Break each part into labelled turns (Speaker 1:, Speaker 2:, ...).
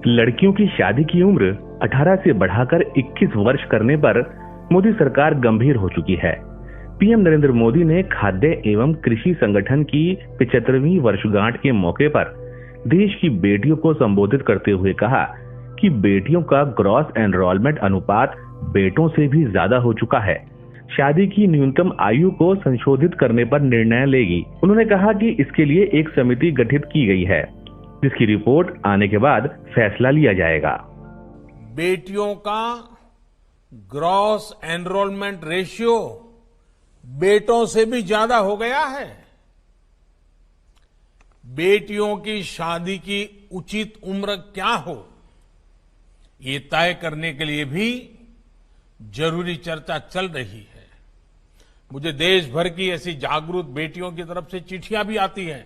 Speaker 1: लड़कियों की शादी की उम्र 18 से बढ़ाकर 21 वर्ष करने पर मोदी सरकार गंभीर हो चुकी है। पीएम नरेंद्र मोदी ने खाद्य एवं कृषि संगठन की 75वीं वर्षगांठ के मौके पर देश की बेटियों को संबोधित करते हुए कहा कि बेटियों का ग्रॉस एनरोलमेंट अनुपात बेटों से भी ज्यादा हो चुका है। शादी की न्यूनतम आयु को संशोधित करने पर निर्णय लेगी। उन्होंने कहा कि इसके लिए एक समिति गठित की गई है, जिसकी रिपोर्ट आने के बाद फैसला लिया जाएगा।
Speaker 2: बेटियों का ग्रॉस एनरोलमेंट रेशियो बेटों से भी ज्यादा हो गया है। बेटियों की शादी की उचित उम्र क्या हो, ये तय करने के लिए भी जरूरी चर्चा चल रही है। मुझे देश भर की ऐसी जागरूक बेटियों की तरफ से चिट्ठियां भी आती हैं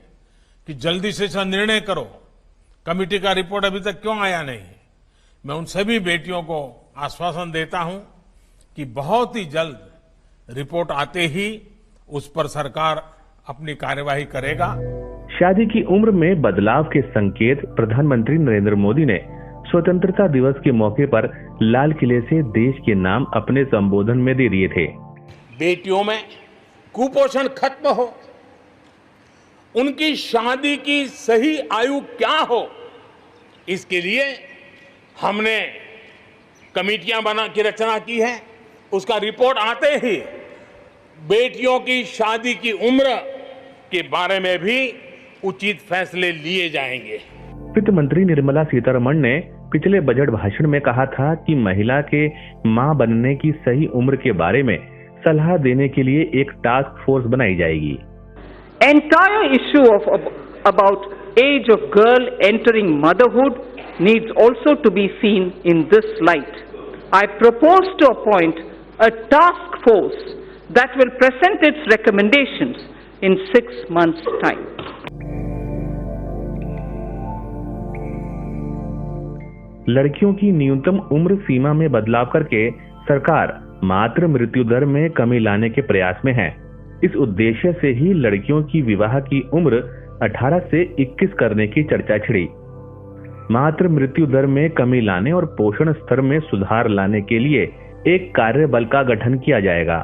Speaker 2: कि जल्दी से इसका निर्णय करो, कमेटी का रिपोर्ट अभी तक क्यों आया नहीं। मैं उन सभी बेटियों को आश्वासन देता हूं कि बहुत ही जल्द रिपोर्ट आते ही उस पर सरकार अपनी कार्यवाही करेगा।
Speaker 1: शादी की उम्र में बदलाव के संकेत प्रधानमंत्री नरेंद्र मोदी ने स्वतंत्रता दिवस के मौके पर लाल किले से देश के नाम अपने संबोधन में दे दिए थे।
Speaker 2: बेटियों में कुपोषण खत्म हो, उनकी शादी की सही आयु क्या हो, इसके लिए हमने कमेटियां की रचना की है। उसका रिपोर्ट आते ही बेटियों की शादी की उम्र के बारे में भी उचित फैसले लिए जाएंगे।
Speaker 1: वित्त मंत्री निर्मला सीतारमण ने पिछले बजट भाषण में कहा था कि महिला के मां बनने की सही उम्र के बारे में सलाह देने के लिए एक टास्क फोर्स बनाई जाएगी।
Speaker 3: Entire issue about age of girl entering motherhood needs also to be seen in this light. I propose to appoint a task force that will present its recommendations in 6 months' time.
Speaker 1: लड़कियों की न्यूनतम उम्र सीमा में बदलाव करके सरकार मातृ मृत्यु दर में कमी लाने के प्रयास में है। इस उद्देश्य से ही लड़कियों की विवाह की उम्र 18 से 21 करने की चर्चा छिड़ी। मातृ मृत्यु दर में कमी लाने और पोषण स्तर में सुधार लाने के लिए एक कार्य बल का गठन किया जाएगा।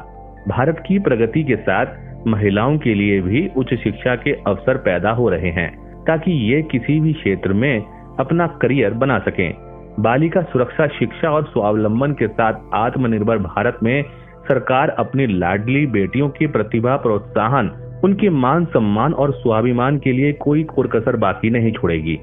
Speaker 1: भारत की प्रगति के साथ महिलाओं के लिए भी उच्च शिक्षा के अवसर पैदा हो रहे हैं, ताकि ये किसी भी क्षेत्र में अपना करियर बना सकें। बालिका सुरक्षा, शिक्षा और स्वावलंबन के साथ आत्मनिर्भर भारत में सरकार अपनी लाडली बेटियों की प्रतिभा, प्रोत्साहन, उनके मान सम्मान और स्वाभिमान के लिए कोई कोर कसर बाकी नहीं छोड़ेगी।